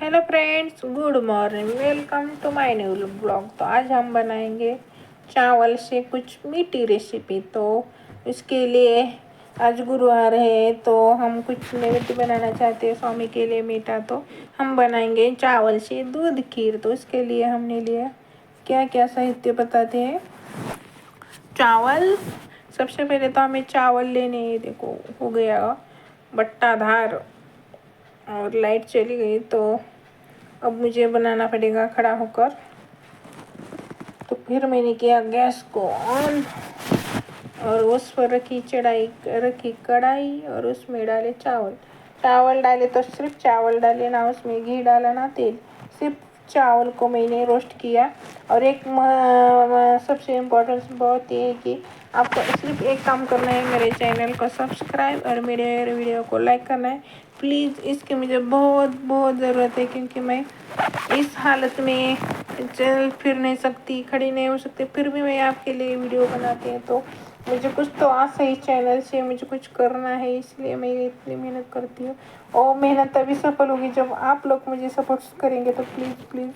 Hello friends, good morning. Welcome to my new blog. तो आज हम बनाएंगे चावल से कुछ मीठी रेसिपी। तो इसके लिए आज गुरुवार है तो हम कुछ नैवेद्य बनाना चाहते हैं स्वामी के लिए मीठा। तो हम बनाएंगे चावल से दूध खीर। तो इसके लिए हमने लिया क्या क्या साहित्य बताते हैं। चावल, सबसे पहले तो हमें चावल लेने हैं। देखो हो गया बट्टाधार और लाइट चली गई तो अब मुझे बनाना पड़ेगा खड़ा होकर। तो फिर मैंने किया गैस को ऑन और उस पर रखी कढ़ाई और उसमें डाले चावल डाले। तो सिर्फ चावल डाले, ना उसमें घी डाला ना तेल, सिर्फ चावल को मैंने रोस्ट किया। और एक सबसे इम्पोर्टेंट बात ये है कि आपको सिर्फ एक काम करना है, मेरे चैनल को सब्सक्राइब और मेरे वीडियो को लाइक करना है प्लीज़। इसकी मुझे बहुत बहुत ज़रूरत है क्योंकि मैं इस हालत में चल फिर नहीं सकती, खड़ी नहीं हो सकती, फिर भी मैं आपके लिए वीडियो बनाती हूँ। तो मुझे कुछ तो आशा ही चैनल से मुझे कुछ करना है, इसलिए मैं इतनी मेहनत करती हूँ। और मेहनत तभी सफल होगी जब आप लोग मुझे सपोर्ट करेंगे। तो प्लीज़ प्लीज़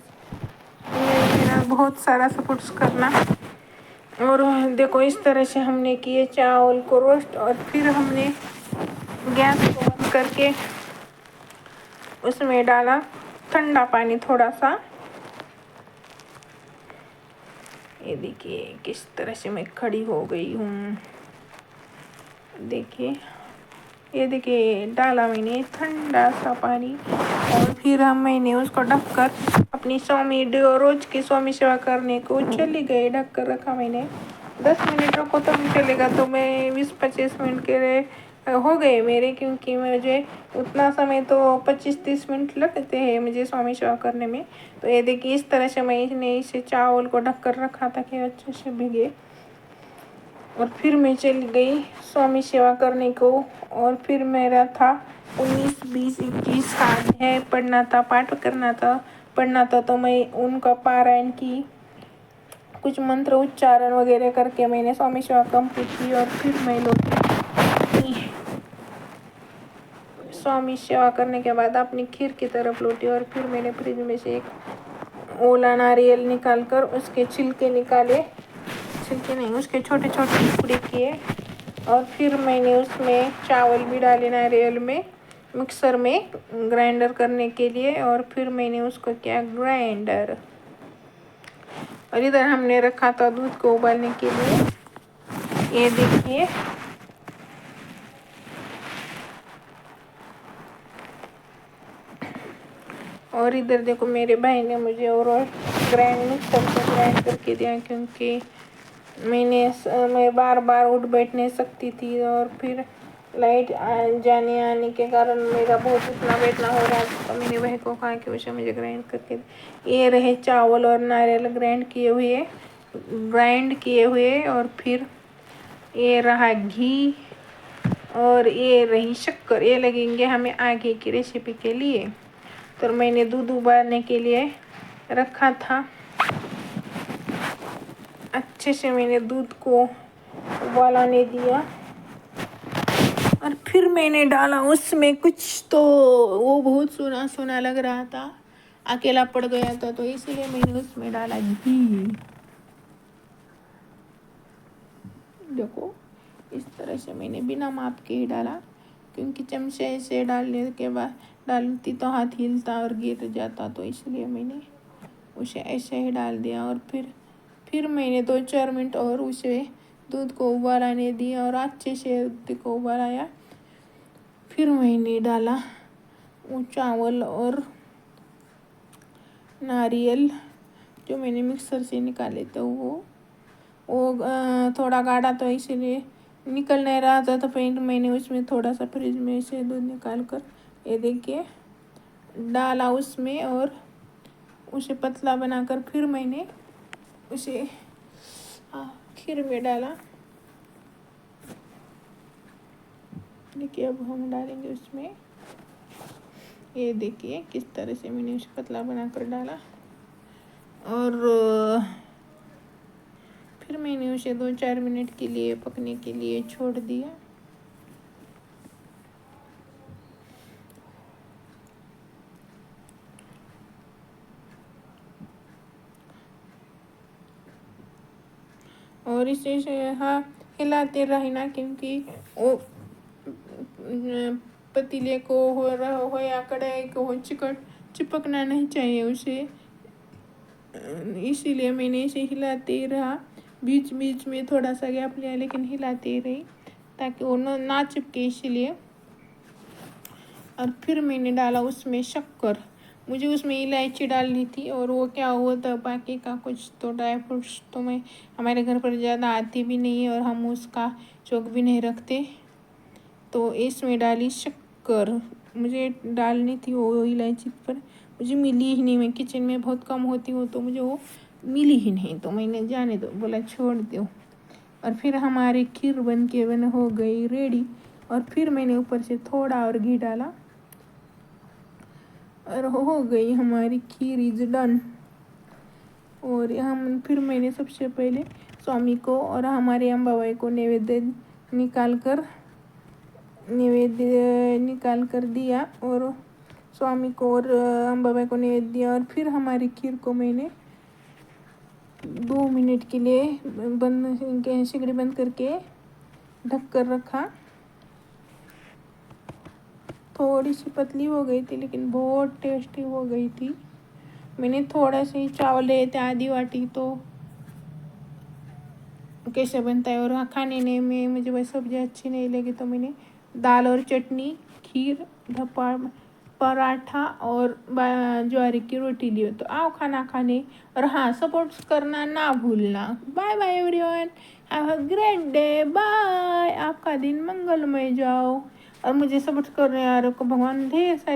मेरा बहुत सारा सपोर्ट करना। और देखो इस तरह से हमने किए चावल को रोस्ट और फिर हमने गैस को बंद करके उसमें डाला ठंडा पानी थोड़ा सा। ये देखिए किस तरह से मैं खड़ी हो गई हूँ। देखिए ये देखिए डाला मैंने ठंडा सा पानी और फिर मैंने उसको ढककर अपनी स्वामी रोज की स्वामी सेवा करने को चली गई। ढक कर रखा मैंने। 10 मिनट रखो तो भी चलेगा। तो मैं 20-25 मिनट के लिए हो गए मेरे, क्योंकि मुझे उतना समय तो 25-30 मिनट लगते हैं मुझे स्वामी सेवा करने में। तो ये देखिए इस तरह से मैंने इसे चावल को ढक कर रखा था कि अच्छे से भीगे। और फिर मैं चली गई स्वामी सेवा करने को। और फिर मेरा था 19, 20, 21 अध्याय पढ़ना था, पाठ करना था, पढ़ना था। तो मैं उनका पारायण की, कुछ मंत्र उच्चारण वगैरह करके मैंने स्वामी सेवा कंप्लीट की। और फिर मैं लौटी स्वामी सेवा करने के बाद अपनी खीर की तरफ लौटी। और फिर मैंने फ्रिज में से एक ओला नारियल निकाल कर उसके छिलके निकाले, छिलके नहीं उसके छोटे छोटे टुकड़े किए। और फिर मैंने उसमें चावल भी डाले नारियल में, मिक्सर में ग्राइंडर करने के लिए। और फिर मैंने उसको किया ग्राइंडर। और इधर हमने रखा था दूध को उबालने के लिए। ये देखिए और इधर देखो मेरे भाई ने मुझे और मिक्सर से ग्राइंड करके दिया, क्योंकि मैं बार बार उठ बैठ नहीं सकती थी। और फिर लाइट जाने आने के कारण मेरा बहुत उठना बैठना हो रहा था। तो मैंने भाई को कहा कि उसे मुझे ग्राइंड करके ये रहे चावल और नारियल ग्राइंड किए हुए। और फिर ये रहा घी और ये रही शक्कर। ये लगेंगे हमें आगे की रेसिपी के लिए। तो मैंने दूध उबालने के लिए रखा था। अच्छे से मैंने दूध को उबालने दिया और फिर मैंने डाला उसमें कुछ, तो वो बहुत सोना सोना लग रहा था, अकेला पड़ गया था, तो इसीलिए मैंने उसमें डाला घी। देखो इस तरह से मैंने बिना माप के ही डाला, क्योंकि चमचे से डालने के बाद डालती तो हाथ हिलता और गिर जाता, तो इसलिए मैंने उसे ऐसे ही डाल दिया। और फिर मैंने 2-4 मिनट और उसे दूध को उबालने दिया और अच्छे से दूध को उबाला। फिर मैंने डाला वो चावल और नारियल जो मैंने मिक्सर से निकाले, तो वो थोड़ा गाढ़ा तो इसीलिए निकल नहीं रहा था। तो फिर मैंने उसमें थोड़ा सा फ्रिज में से दूध निकाल कर ये देखिए डाला उसमें और उसे पतला बनाकर फिर मैंने उसे खीर में डाला। देखिए अब हम डालेंगे उसमें। ये देखिए किस तरह से मैंने उसे पतला बनाकर डाला। और फिर मैंने उसे 2-4 मिनट के लिए पकने के लिए छोड़ दिया। और इसे हाँ हिलाते रहना, क्योंकि वो पतीले को हो या कढ़ाई को हो चिपकना नहीं चाहिए उसे। इसीलिए मैंने इसे हिलाते रहा, बीच बीच में थोड़ा सा गैप लिया, लेकिन हिलाते रही ताकि वो ना चिपके, इसीलिए। और फिर मैंने डाला उसमें शक्कर। मुझे उसमें इलायची डालनी थी, और वो क्या हुआ था बाकी का कुछ तो ड्राई फ्रूट्स तो मैं हमारे घर पर ज़्यादा आती भी नहीं है, और हम उसका चौक भी नहीं रखते, तो इसमें डाली शक्कर। मुझे डालनी थी वो इलायची, पर मुझे मिली ही नहीं। मैं किचन में बहुत कम होती हूँ, तो मुझे वो मिली ही नहीं, तो मैंने जाने दो बोला, छोड़ दो। और फिर हमारी खीर बन हो गई रेडी। और फिर मैंने ऊपर से थोड़ा और घी डाला, और हो गई हमारी खीर इज डन। और हम फिर मैंने सबसे पहले स्वामी को और हमारे अम्बाबाई को नैवेद्य निकाल कर दिया, और स्वामी को और अम्बाबाई को नैवेद्य दिया। और फिर हमारी खीर को मैंने 2 मिनट के लिए सिगड़ी बंद करके ढक कर रखा। थोड़ी सी पतली हो गई थी, लेकिन बहुत टेस्टी हो गई थी। मैंने थोड़ा से ही चावल लिए थे, आधी वाटी, तो कैसे बनता है। और हाँ, खाने में मुझे वह सब्जी अच्छी नहीं लगी, तो मैंने दाल और चटनी, खीर, पराठा और ज्वारी की रोटी ली। तो आओ खाना खाने, और हाँ, सपोर्ट करना ना भूलना। Bye bye everyone, have a great day, bye. आपका दिन मंगलमय जाओ, और मुझे सपोर्ट करने वालों को भगवान ढेर सारी